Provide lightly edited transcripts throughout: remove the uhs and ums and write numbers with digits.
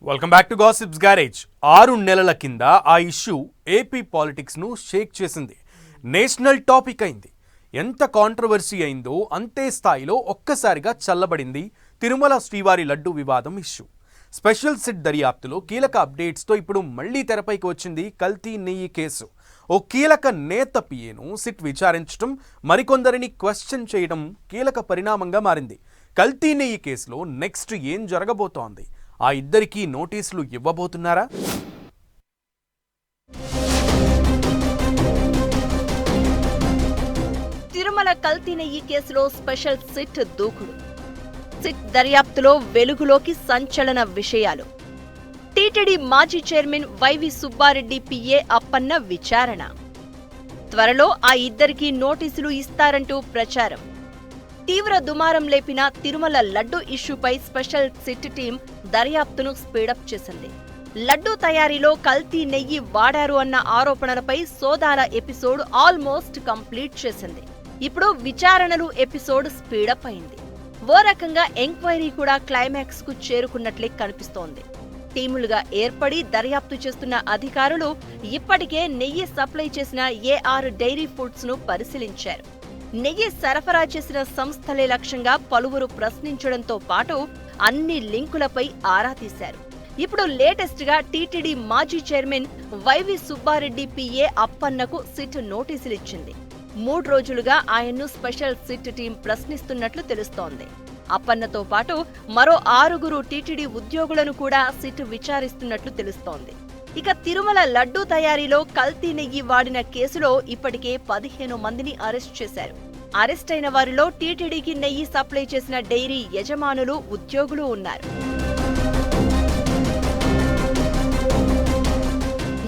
Welcome back to gossips garage. 6 నెలల కింద ఆ ఇష్యూ ఏపీ పాలిటిక్స్ ను షేక్ చేసింది. నేషనల్ టాపిక్ అయింది. ఎంత కాంట్రవర్సీ అయిందో అంతే స్థాయిలో ఒక్కసారిగా చల్లబడింది తిరుమల శ్రీవారి లడ్డు వివాదం ఇష్యూ. స్పెషల్ సిట్ దర్యాప్తులో కీలక అప్డేట్స్తో ఇప్పుడు మళ్లీ తెరపైకి వచ్చింది కల్తీ నెయ్యి కేసు. ఓ కీలక నేత పిఏను సిట్ విచారించడం, మరికొందరిని క్వశ్చన్ చేయడం కీలక పరిణామంగా మారింది. కల్తీ నెయ్యి కేసులో నెక్స్ట్ ఏం జరగబోతోంది? ఆ ఇద్దరికీ నోటీసులు ఇవ్వబోతున్నారా? తిరుమల కల్తీ నెయ్యి కేసులో స్పెషల్ సిట్ దూకుడు. సిట్ దర్యాప్తులో వెలుగులోకి సంచలన విషయాలు. టీటీడీ మాజీ chairman YV Subbareddy PA Appanna విచారణ. త్వరలో ఆ ఇద్దరికీ నోటీసులు ఇస్తారంటూ ప్రచారం. తీవ్ర దుమారం లేపిన తిరుమల లడ్డు ఇష్యూపై స్పెషల్ సిట్ టీం దర్యాప్తును స్పీడప్ చేసింది. లడ్డూ తయారీలో కల్తీ నెయ్యి వాడారు అన్న ఆరోపణలపై సోదాల ఎపిసోడ్ ఆల్మోస్ట్ కంప్లీట్ చేసింది. ఇప్పుడు విచారణలు ఎపిసోడ్ స్పీడప్ అయింది. ఓ రకంగా ఎంక్వైరీ కూడా క్లైమాక్స్ కు చేరుకున్నట్లే కనిపిస్తోంది. టీములుగా ఏర్పడి దర్యాప్తు చేస్తున్న అధికారులు ఇప్పటికే నెయ్యి సప్లై చేసిన ఏఆర్ డైరీ ఫుడ్స్ ను పరిశీలించారు. నెయ్యి సరఫరా చేసిన సంస్థలే లక్ష్యంగా పలువురు ప్రశ్నించడంతో పాటు అన్ని లింకులపై ఆరా తీశారు. ఇప్పుడు లేటెస్ట్ గా టీటీడీ మాజీ చైర్మన్ వైవి సుబ్బారెడ్డి పిఏ అప్పన్నకు సిట్ నోటీసులిచ్చింది. 3 రోజులుగా ఆయన్ను స్పెషల్ సిట్ టీం ప్రశ్నిస్తున్నట్లు తెలుస్తోంది. అప్పన్నతో పాటు మరో 6 టీటీడీ ఉద్యోగులను కూడా సిట్ విచారిస్తున్నట్లు తెలుస్తోంది. ఇక తిరుమల లడ్డూ తయారీలో కల్తీ నెయ్యి వాడిన కేసులో ఇప్పటికే 15 మందిని అరెస్ట్ చేశారు. అరెస్ట్ అయిన వారిలో టీటీడీకి నెయ్యి సప్లై చేసిన డైరీ యజమానులు, ఉద్యోగులు ఉన్నారు.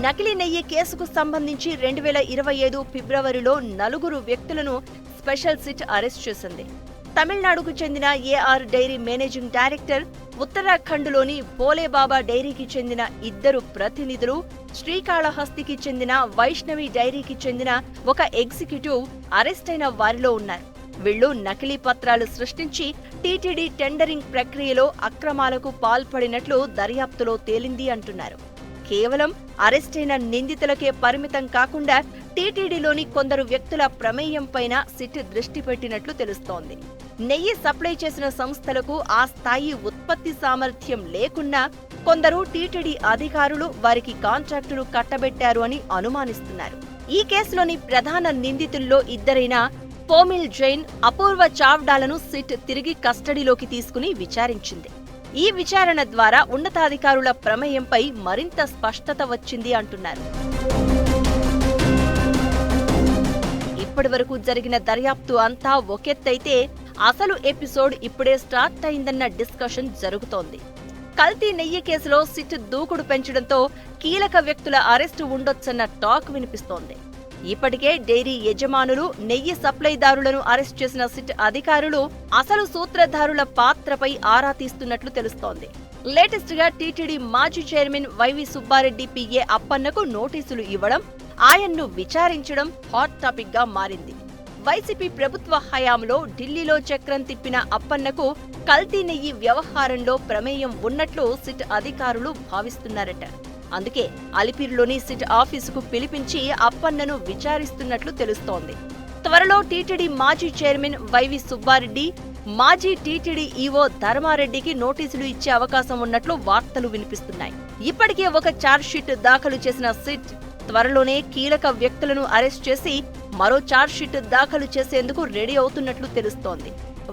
నకిలీ నెయ్యి కేసుకు సంబంధించి 2025 ఫిబ్రవరిలో 4 వ్యక్తులను స్పెషల్ సిట్ అరెస్ట్ చేసింది. తమిళనాడుకు చెందిన ఏఆర్ డైరీ మేనేజింగ్ డైరెక్టర్, ఉత్తరాఖండ్లోని భోలేబాబా డైరీకి చెందిన 2 ప్రతినిధులు, శ్రీకాళహస్తికి చెందిన వైష్ణవి డైరీకి చెందిన ఒక ఎగ్జిక్యూటివ్ అరెస్ట్ అయిన వారిలో ఉన్నారు. వీళ్లు నకిలీ పత్రాలు సృష్టించి టీటీడీ టెండరింగ్ ప్రక్రియలో అక్రమాలకు పాల్పడినట్లు దర్యాప్తులో తేలింది అంటున్నారు. కేవలం అరెస్టైన నిందితులకే పరిమితం కాకుండా టీటీడీలోని కొందరు వ్యక్తుల ప్రమేయంపైన సిట్ దృష్టి పెట్టినట్లు తెలుస్తోంది. నెయ్యి సప్లై చేసిన సంస్థలకు ఆ స్థాయి ఉత్పత్తి సామర్థ్యం లేకున్నా కొందరు టీటీడీ అధికారులు వారికి కాంట్రాక్టులు కట్టబెట్టారు అని అనుమానిస్తున్నారు. ఈ కేసులోని ప్రధాన నిందితుల్లో ఇద్దరైన పోమిల్ జైన్, అపూర్వ చావ్డాలను సిట్ తిరిగి కస్టడీలోకి తీసుకుని విచారించింది. ఈ విచారణ ద్వారా ఉన్నతాధికారుల ప్రమేయంపై మరింత స్పష్టత వచ్చింది అంటున్నారు. ఇప్పటివరకు జరిగిన దర్యాప్తు అంతా ఒకెత్తైతే అసలు ఎపిసోడ్ ఇప్పుడే స్టార్ట్ అయిందన్న డిస్కషన్ జరుగుతోంది. కల్తీ నెయ్యి కేసులో సిట్ దూకుడు పెంచడంతో కీలక వ్యక్తుల అరెస్టు ఉండొచ్చన్న టాక్ వినిపిస్తోంది. ఇప్పటికే డైరీ యజమానులు, నెయ్యి సప్లైదారులను అరెస్ట్ చేసిన సిట్ అధికారులు అసలు సూత్రధారుల పాత్రపై ఆరా తీస్తున్నట్లు తెలుస్తోంది. లేటెస్ట్ గా టీటీడీ మాజీ చైర్మన్ వైవి సుబ్బారెడ్డి పిఏ అప్పన్నకు నోటీసులు ఇవ్వడం, ఆయన్ను విచారించడం హాట్ టాపిక్ గా మారింది. వైసీపీ ప్రభుత్వ హయాంలో ఢిల్లీలో చక్రం తిప్పిన అప్పన్నకు కల్తీ నెయ్యి వ్యవహారంలో ప్రమేయం ఉన్నట్లు సిట్ అధికారులు భావిస్తున్నారట. అందుకే అలిపిరిలోని సిట్ ఆఫీసుకు పిలిపించి అప్పన్నను విచారిస్తున్నట్లు తెలుస్తోంది. త్వరలో టీటీడీ మాజీ చైర్మన్ వైవి సుబ్బారెడ్డి, మాజీ టీటీడీ ఈవో ధర్మారెడ్డికి నోటీసులు ఇచ్చే అవకాశం ఉన్నట్లు వార్తలు వినిపిస్తున్నాయి. ఇప్పటికే ఒక ఛార్జ్షీట్ దాఖలు చేసిన సిట్ త్వరలోనే కీలక వ్యక్తులను అరెస్ట్ చేసి మరో ఛార్జ్షీట్ దాఖలు చేసేందుకు రెడీ అవుతున్నట్లు తెలుస్తోంది.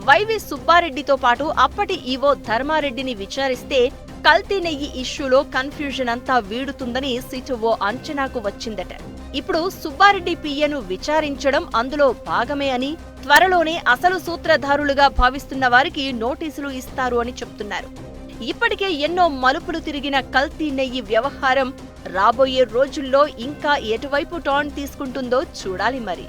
వైవి సుబ్బారెడ్డితో పాటు అప్పటి ఈవో ధర్మారెడ్డిని విచారిస్తే కల్తీ నెయ్యి ఇష్యూలో కన్ఫ్యూజన్ అంతా వీడుతుందని సిట్ ఓ అంచనాకు వచ్చిందట. ఇప్పుడు సుబ్బారెడ్డి పియ్యను విచారించడం అందులో భాగమే అని, త్వరలోనే అసలు సూత్రధారులుగా భావిస్తున్న వారికి నోటీసులు ఇస్తారు అని చెప్తున్నారు. ఇప్పటికే ఎన్నో మలుపులు తిరిగిన కల్తీ నెయ్యి వ్యవహారం రాబోయే రోజుల్లో ఇంకా ఎటువైపు టర్న్ తీసుకుంటుందో చూడాలి మరి.